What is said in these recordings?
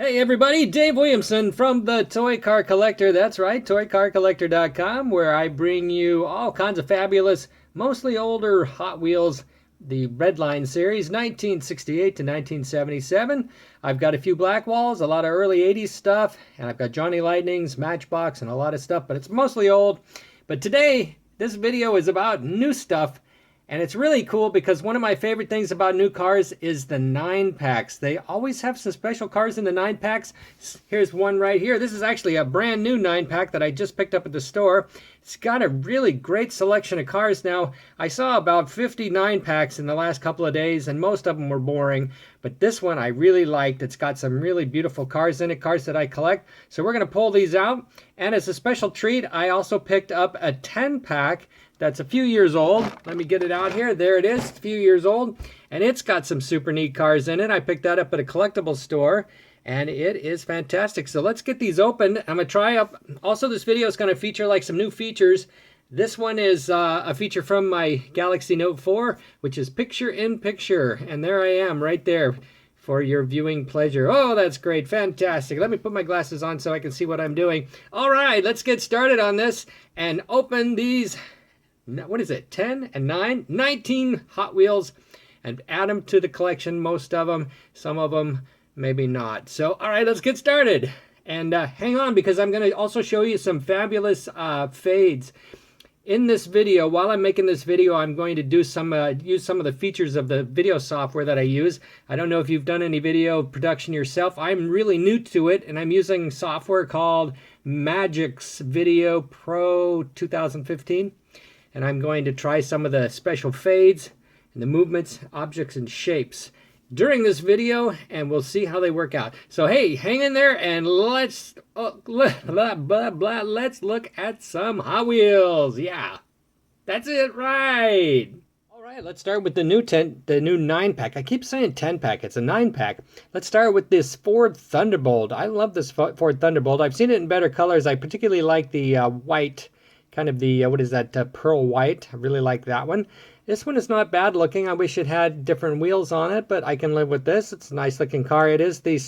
Hey everybody, Dave Williamson from the Toy Car Collector. That's right, ToyCarCollector.com, where I bring you all kinds of fabulous, mostly older Hot Wheels, the Redline series, 1968 to 1977. I've got a few black walls, a lot of early 80s stuff, and I've got Johnny Lightning's, Matchbox, and a lot of stuff, but it's mostly old. But today, this video is about new stuff. And it's really cool because one of my favorite things about new cars is the 9-packs. They always have some special cars in the 9-packs. Here's one right here. This is actually a brand new 9-pack that I just picked up at the store. It's got a really great selection of cars now. I saw about 50 9-packs in the last couple of days, and most of them were boring. But this one I really liked. It's got some really beautiful cars in it, cars that I collect. So we're going to pull these out. And as a special treat, I also picked up a 10-pack that's a few years old. Let me get it out here. There it is, a few years old. And it's got some super neat cars in it. I picked that up at a collectible store, and it is fantastic. So let's get these open. I'm gonna try up. Also, this video is gonna feature like some new features. This one is a feature from my Galaxy Note 4, which is picture in picture. And there I am right there for your viewing pleasure. Oh, that's great, fantastic. Let me put my glasses on so I can see what I'm doing. All right, let's get started on this and open these. What is it, 10 and 9? 19 Hot Wheels, and add them to the collection, most of them. Some of them, maybe not. So, all right, let's get started. And hang on, because I'm going to also show you some fabulous fades. In this video, while I'm making this video, I'm going to do use some of the features of the video software that I use. I don't know if you've done any video production yourself. I'm really new to it, and I'm using software called Magix Video Pro 2015. And I'm going to try some of the special fades and the movements, objects, and shapes during this video, and we'll see how they work out. So hey, hang in there, and let's look at some Hot Wheels. Yeah, that's it, right. All right, let's start with the new 9-pack. I keep saying 10-pack. It's a 9-pack. Let's start with this Ford Thunderbolt. I love this Ford Thunderbolt. I've seen it in better colors. I particularly like the white. Kind of the, what is that, pearl white. I really like that one. This one is not bad looking. I wish it had different wheels on it, but I can live with this. It's a nice looking car. It is the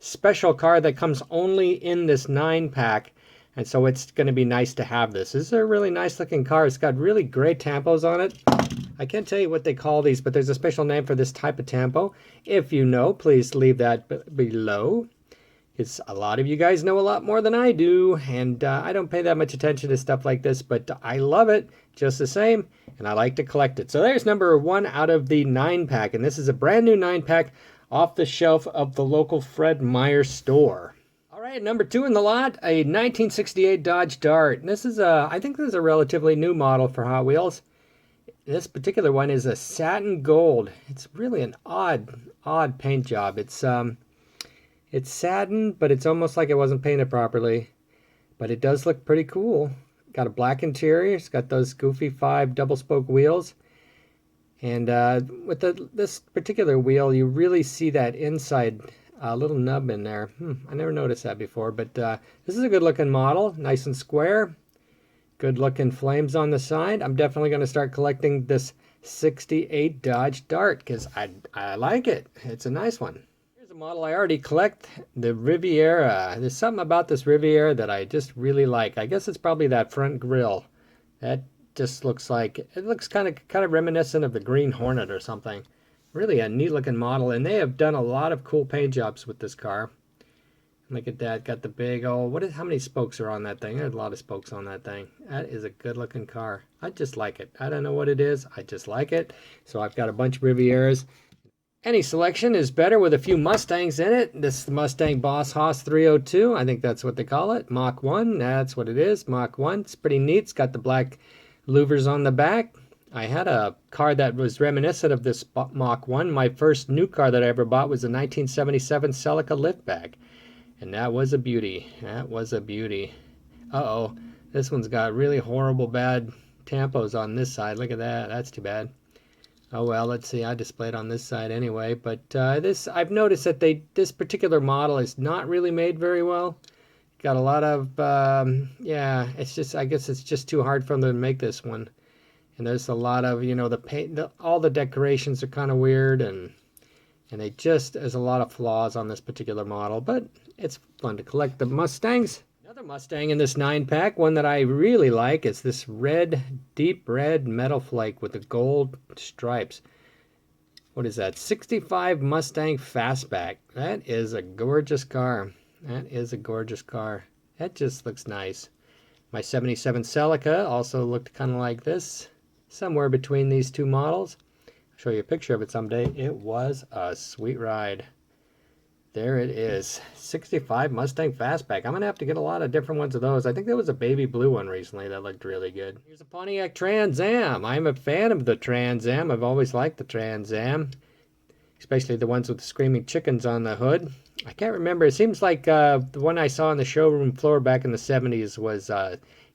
special car that comes only in this 9-pack. And so it's going to be nice to have this. This is a really nice looking car. It's got really great tampos on it. I can't tell you what they call these, but there's a special name for this type of tampo. If you know, please leave that below. It's a lot of you guys know a lot more than I do, and I don't pay that much attention to stuff like this, but I love it just the same, and I like to collect it. So there's number 1 out of the 9-pack, and this is a brand new 9-pack off the shelf of the local Fred Meyer store. All right, number 2 in the lot, a 1968 Dodge Dart. And this is I think this is a relatively new model for Hot Wheels. This particular one is a satin gold. It's really an odd paint job. It's satin, but it's almost like it wasn't painted properly. But it does look pretty cool. Got a black interior. It's got those goofy 5 double-spoke wheels. And with this particular wheel, you really see that inside little nub in there. I never noticed that before. But this is a good-looking model. Nice and square. Good-looking flames on the side. I'm definitely going to start collecting this 68 Dodge Dart because I like it. It's a nice one. Model I already collect, the Riviera. There's something about this Riviera that I just really like. I guess it's probably that front grille. That just looks like, it looks kind of reminiscent of the Green Hornet or something. Really a neat looking model, and they have done a lot of cool paint jobs with this car. Look at that, got the big old, how many spokes are on that thing? There's a lot of spokes on that thing. That is a good looking car. I just like it. I don't know what it is, I just like it. So I've got a bunch of Rivieras. Any selection is better with a few Mustangs in it. This is the Mustang Boss Haas 302. I think that's what they call it. Mach 1, that's what it is. Mach 1. It's pretty neat. It's got the black louvers on the back. I had a car that was reminiscent of this Mach 1. My first new car that I ever bought was a 1977 Celica liftback. And that was a beauty. That was a beauty. Uh-oh. This one's got really horrible bad tampos on this side. Look at that. That's too bad. Oh well, let's see. I displayed on this side anyway, but I've noticed that this particular model is not really made very well. Got a lot of yeah. It's just, I guess it's just too hard for them to make this one. And there's a lot of, you know, the paint, all the decorations are kind of weird, and And there's a lot of flaws on this particular model, but it's fun to collect the Mustangs. Another Mustang in this 9-pack, one that I really like, is this red, deep red metal flake with the gold stripes. What is that? 65 Mustang Fastback. That is a gorgeous car. That is a gorgeous car. That just looks nice. My 77 Celica also looked kind of like this, somewhere between these two models. I'll show you a picture of it someday. It was a sweet ride. There it is. 65 Mustang Fastback. I'm going to have to get a lot of different ones of those. I think there was a baby blue one recently that looked really good. Here's a Pontiac Trans Am. I'm a fan of the Trans Am. I've always liked the Trans Am, especially the ones with the screaming chickens on the hood. I can't remember. It seems like the one I saw on the showroom floor back in the 70s was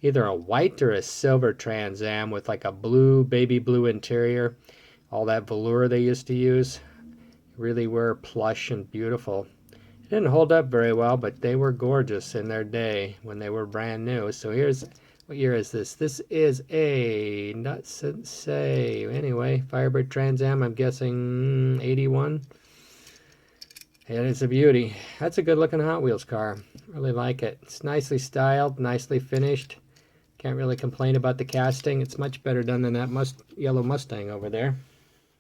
either a white or a silver Trans Am with like a blue, baby blue interior. All that velour they used to use really were plush and beautiful. It didn't hold up very well, but they were gorgeous in their day when they were brand new. So here's, what year is this? This is a, not say, anyway, Firebird Trans Am, I'm guessing 81. It is a beauty. That's a good looking Hot Wheels car. Really like it. It's nicely styled, nicely finished. Can't really complain about the casting. It's much better done than that yellow Mustang over there.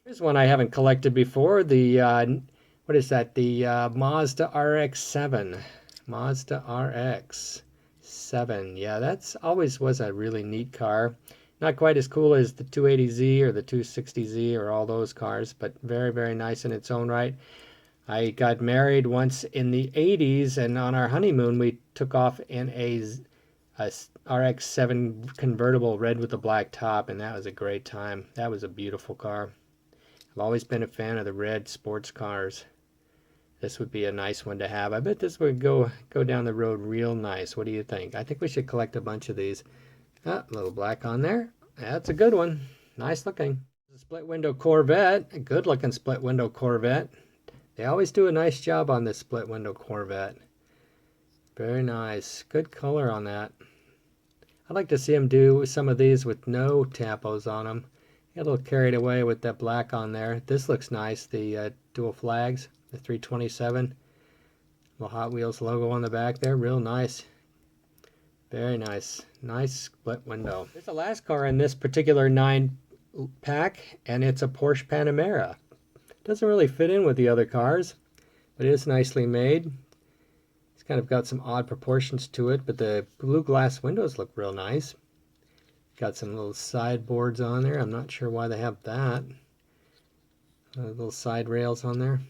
Here's one I haven't collected before. The, what is that? The Mazda RX-7. Mazda RX-7. Yeah, that's always was a really neat car. Not quite as cool as the 280Z or the 260Z or all those cars, but very, very nice in its own right. I got married once in the 80s, and on our honeymoon, we took off in a RX-7 convertible, red with a black top, and that was a great time. That was a beautiful car. I've always been a fan of the red sports cars. This would be a nice one to have. I bet this would go down the road real nice. What do you think? I think we should collect a bunch of these. Ah, a little black on there. That's a good one. Nice looking. Split window Corvette. A good looking split window Corvette. They always do a nice job on this split window Corvette. Very nice. Good color on that. I'd like to see them do some of these with no tampos on them. Get a little carried away with that black on there. This looks nice. The dual flags, the 327. Little Hot Wheels logo on the back there. Real nice. Very nice. Nice split window. Here's the last car in this particular 9-pack, and it's a Porsche Panamera. Doesn't really fit in with the other cars, but it is nicely made. It's kind of got some odd proportions to it, but the blue glass windows look real nice. Got some little sideboards on there. I'm not sure why they have that. Little side rails on there.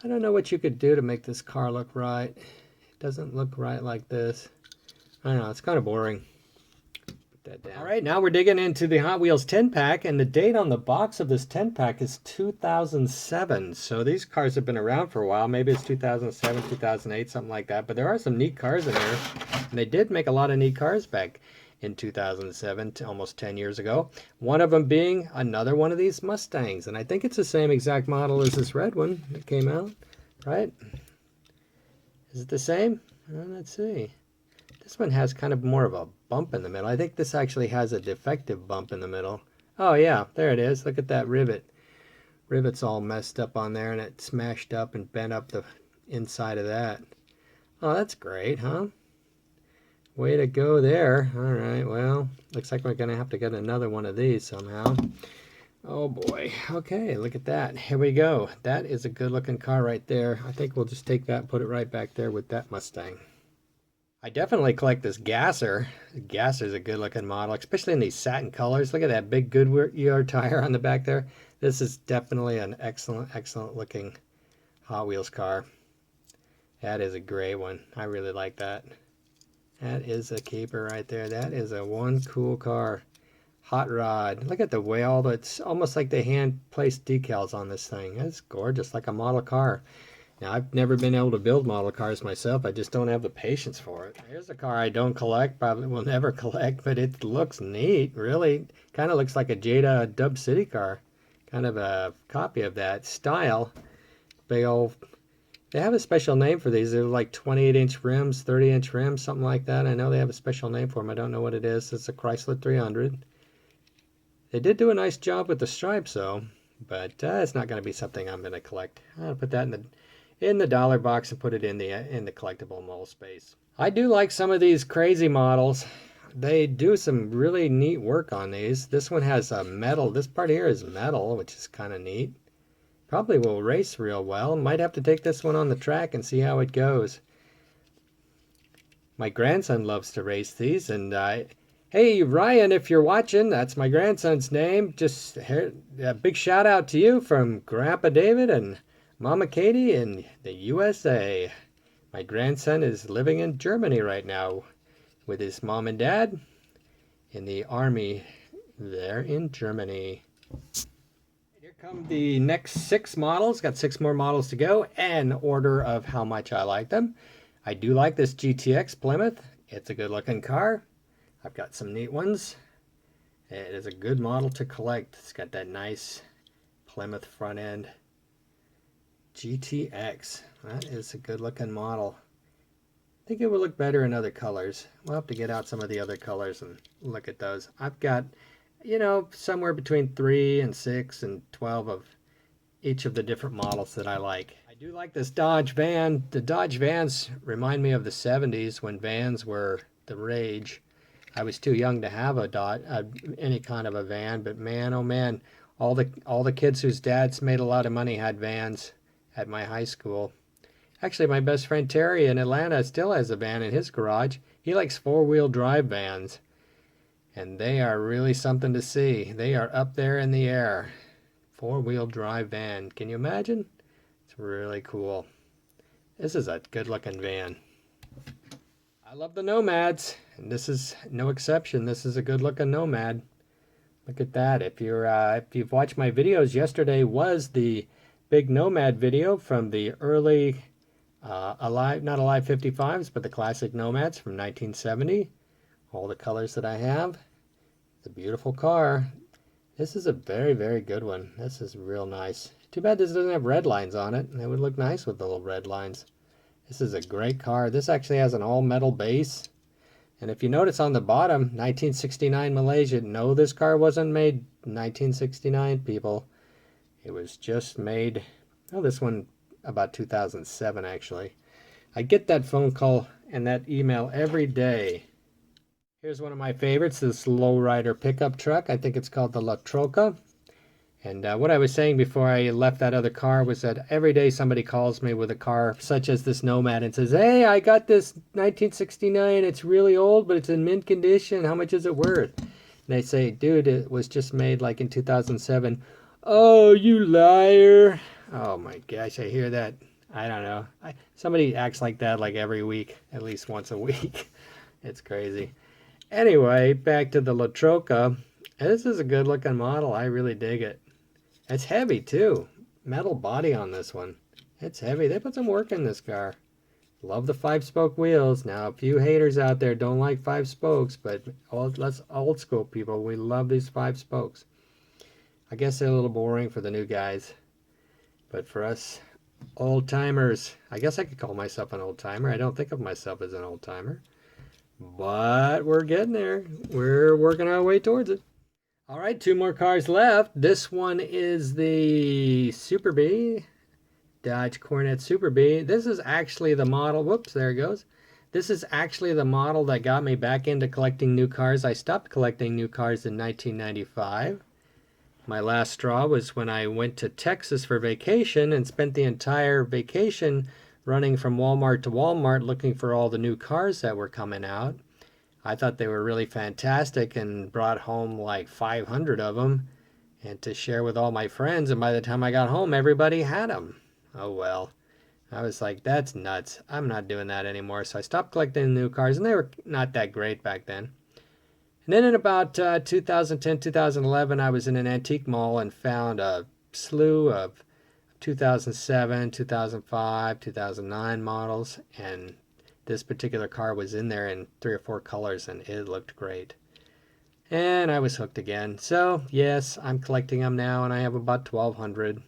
I don't know what you could do to make this car look right. It doesn't look right like this. I don't know, it's kind of boring. Put that down. All right, now we're digging into the Hot Wheels 10-pack, and the date on the box of this 10-pack is 2007. So these cars have been around for a while. Maybe it's 2007, 2008, something like that. But there are some neat cars in there, and they did make a lot of neat cars back in 2007, almost 10 years ago. One of them being another one of these Mustangs, and I think it's the same exact model as this red one that came out, right? Is it the same? Let's see. This one has kind of more of a bump in the middle. I think this actually has a defective bump in the middle. Oh yeah, there it is. Look at that rivet. Rivet's all messed up on there, and it smashed up and bent up the inside of that. Oh, that's great, huh? Way to go there. All right, well, looks like we're going to have to get another one of these somehow. Oh boy. Okay, look at that. Here we go. That is a good looking car right there. I think we'll just take that and put it right back there with that Mustang. I definitely collect this Gasser. The Gasser's a good looking model, especially in these satin colors. Look at that big Goodyear tire on the back there. This is definitely an excellent, excellent looking Hot Wheels car. That is a great one. I really like that. That is a keeper right there. That is a one cool car. Hot rod. Look at the way it's almost like they hand placed decals on this thing. That's gorgeous, like a model car. Now, I've never been able to build model cars myself. I just don't have the patience for it. Here's a car I don't collect, probably will never collect, but it looks neat, really. Kind of looks like a Jada Dub City car. Kind of a copy of that style. Big old... They have a special name for these. They're like 28-inch rims, 30-inch rims, something like that. I know they have a special name for them. I don't know what it is. It's a Chrysler 300. They did do a nice job with the stripes, though. but it's not going to be something I'm going to collect. I'll put that in the dollar box and put it in the collectible mall space. I do like some of these crazy models. They do some really neat work on these. This one has a metal. This part here is metal, which is kind of neat. Probably will race real well. Might have to take this one on the track and see how it goes. My grandson loves to race these, and hey Ryan, if you're watching, that's my grandson's name. Just a big shout out to you from Grandpa David and Mama Katie in the USA. My grandson is living in Germany right now with his mom and dad in the army there in Germany. Here come the next 6 models. Got 6 more models to go, in order of how much I like them. I do like this GTX Plymouth. It's a good looking car. I've got some neat ones. It is a good model to collect. It's got that nice Plymouth front end. GTX. That is a good looking model. I think it will look better in other colors. We'll have to get out some of the other colors and look at those. I've got, you know, somewhere between 3 and 6 and 12 of each of the different models that I like. I do like this Dodge van. The Dodge vans remind me of the 70s when vans were the rage. I was too young to have any kind of a van, but man, oh man, all the kids whose dads made a lot of money had vans at my high school. Actually, my best friend Terry in Atlanta still has a van in his garage. He likes 4-wheel drive vans, and they are really something to see. They are up there in the air. 4-wheel drive van. Can you imagine? It's really cool. This is a good looking van. I love the Nomads, and this is no exception. This is a good looking Nomad. Look at that. If you've watched my videos, yesterday was the big Nomad video from the early not Alive 55s, but the classic Nomads from 1970. All the colors that I have. It's a beautiful car. This is a very, very good one. This is real nice. Too bad this doesn't have red lines on it. It would look nice with the little red lines. This is a great car. This actually has an all-metal base. And if you notice on the bottom, 1969 Malaysia. No, this car wasn't made in 1969, people. It was just made, oh, this one about 2007, actually. I get that phone call and that email every day. Here's one of my favorites, this lowrider pickup truck. I think it's called the La Troca. And what I was saying before I left that other car was that every day somebody calls me with a car such as this Nomad and says, hey, I got this 1969. It's really old, but it's in mint condition. How much is it worth? And they say, dude, it was just made like in 2007. Oh, you liar. Oh my gosh, I hear that. I don't know. Somebody acts like that like every week, at least once a week. It's crazy. Anyway, back to the La Troca. This is a good looking model. I really dig it. It's heavy too. Metal body on this one. It's heavy. They put some work in this car. Love the 5-spoke wheels. Now, a few haters out there don't like 5 spokes, but let's old school people. We love these 5 spokes. I guess they're a little boring for the new guys. But for us old timers, I guess I could call myself an old timer. I don't think of myself as an old timer. But we're getting there. We're working our way towards it. All right, 2 more cars left. This one is the Super Bee, Dodge Coronet Super Bee. This is actually the model. Whoops, there it goes. This is actually the model that got me back into collecting new cars. I stopped collecting new cars in 1995. My last straw was when I went to Texas for vacation and spent the entire vacation running from Walmart to Walmart looking for all the new cars that were coming out. I thought they were really fantastic and brought home like 500 of them and to share with all my friends. And by the time I got home, everybody had them. Oh well. I was like, that's nuts. I'm not doing that anymore. So I stopped collecting new cars, and they were not that great back then. And then in about 2010, 2011, I was in an antique mall and found a slew of 2007, 2005, 2009 models, and this particular car was in there in 3 or 4 colors, and it looked great. And I was hooked again. So, yes, I'm collecting them now, and I have about 1,200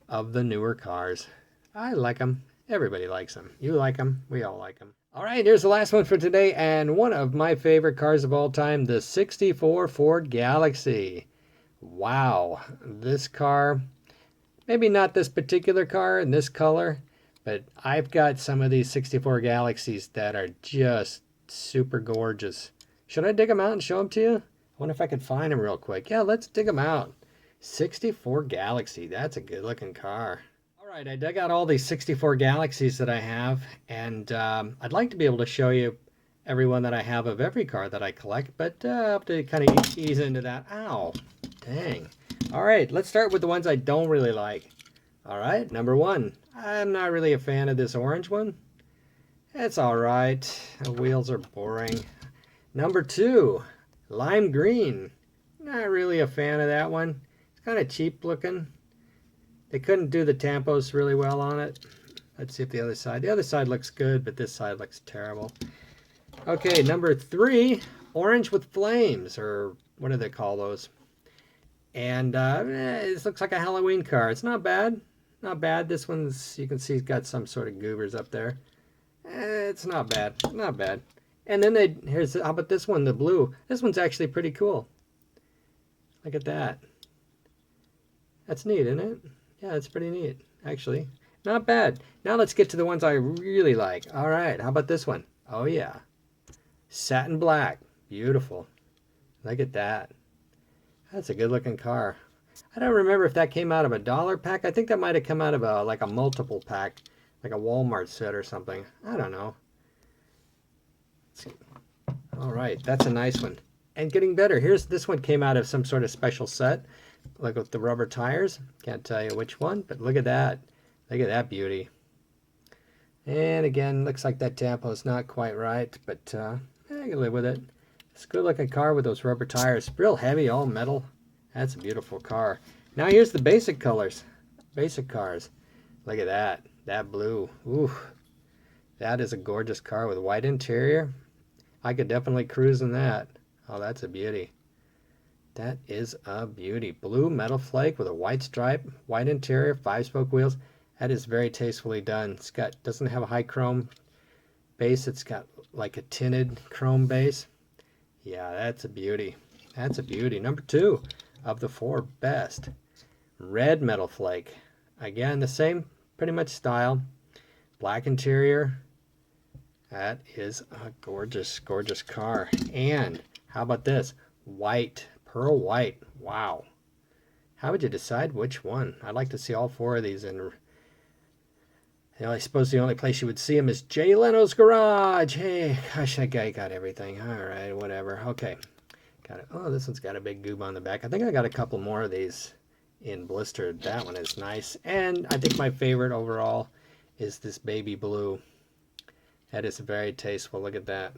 of the newer cars. I like them. Everybody likes them. You like them. We all like them. All right, here's the last one for today, and one of my favorite cars of all time, the '64 Ford Galaxy. Wow, this car, maybe not this particular car in this color, but I've got some of these 64 Galaxies that are just super gorgeous. Should I dig them out and show them to you? I wonder if I could find them real quick. Yeah, let's dig them out. 64 Galaxy, that's a good looking car. All right, I dug out all these 64 Galaxies that I have, and I'd like to be able to show you every one that I have of every car that I collect, but I have to kind of ease into that. Ow, dang. All right, let's start with the ones I don't really like. All right, number one. I'm not really a fan of this orange one. It's all right. The wheels are boring. Number two, lime green. Not really a fan of that one. It's kind of cheap looking. They couldn't do the tampos really well on it. Let's see if the other side looks good, but this side looks terrible. Okay, number three, orange with flames, or what do they call those? And it looks like a Halloween car. It's not bad. Not bad. This one's, you can see it's got some sort of goobers up there. It's not bad. Not bad. And then how about this one, the blue? This one's actually pretty cool. Look at that. That's neat, isn't it? Yeah, it's pretty neat, actually. Not bad. Now let's get to the ones I really like. All right, how about this one? Oh, yeah. Satin black. Beautiful. Look at that. That's a good looking car. I don't remember if that came out of a dollar pack. I think that might have come out of like a multiple pack, like a Walmart set or something. I don't know. All right, that's a nice one. And getting better. This one came out of some sort of special set, like with the rubber tires. Can't tell you which one, but look at that. Look at that beauty. And again, looks like that tampo is not quite right, but I can live with it. It's a good looking car with those rubber tires. Real heavy, all metal. That's a beautiful car. Now here's the basic colors. Basic cars. Look at that. That blue. Ooh. That is a gorgeous car with white interior. I could definitely cruise in that. Oh, that's a beauty. That is a beauty. Blue metal flake with a white stripe, white interior, 5-spoke wheels. That is very tastefully done. Doesn't have a high chrome base. It's got like a tinted chrome base. Yeah, that's a beauty. That's a beauty. Number two of the four best. Red metal flake. Again, the same pretty much style. Black interior. That is a gorgeous, gorgeous car. And how about this? White. Pearl white. Wow. How would you decide which one? I'd like to see all four of these in. I suppose the only place you would see them is Jay Leno's garage. Hey, gosh, that guy got everything. All right, whatever. Okay. Got it. Oh, this one's got a big goob on the back. I think I got a couple more of these in blistered. That one is nice. And I think my favorite overall is this baby blue. That is very tasteful. Look at that.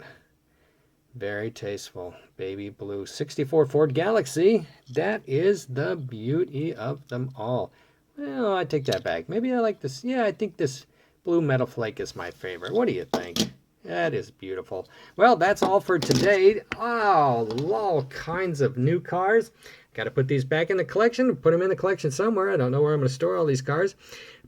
Very tasteful. Baby blue. 64 Ford Galaxy. That is the beauty of them all. Well, I take that back. Maybe I like this. Yeah, I think this blue metal flake is my favorite. What do you think? That is beautiful. Well, that's all for today. Oh, all kinds of new cars. Got to put these back in the collection. Put them in the collection somewhere. I don't know where I'm going to store all these cars.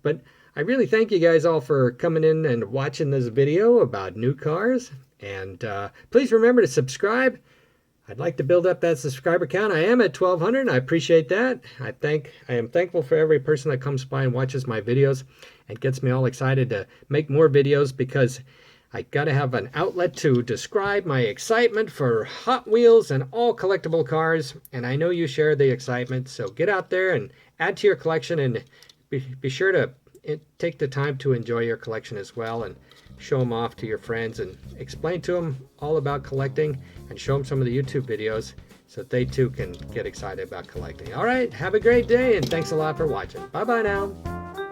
But I really thank you guys all for coming in and watching this video about new cars. And please remember to subscribe. I'd like to build up that subscriber count. I am at 1,200, and I appreciate that. I am thankful for every person that comes by and watches my videos and gets me all excited to make more videos, because I got to have an outlet to describe my excitement for Hot Wheels and all collectible cars. And I know you share the excitement, so get out there and add to your collection, and be sure to take the time to enjoy your collection as well, and show them off to your friends and explain to them all about collecting, and show them some of the YouTube videos so that they too can get excited about collecting. All right, have a great day, and thanks a lot for watching. Bye-bye now.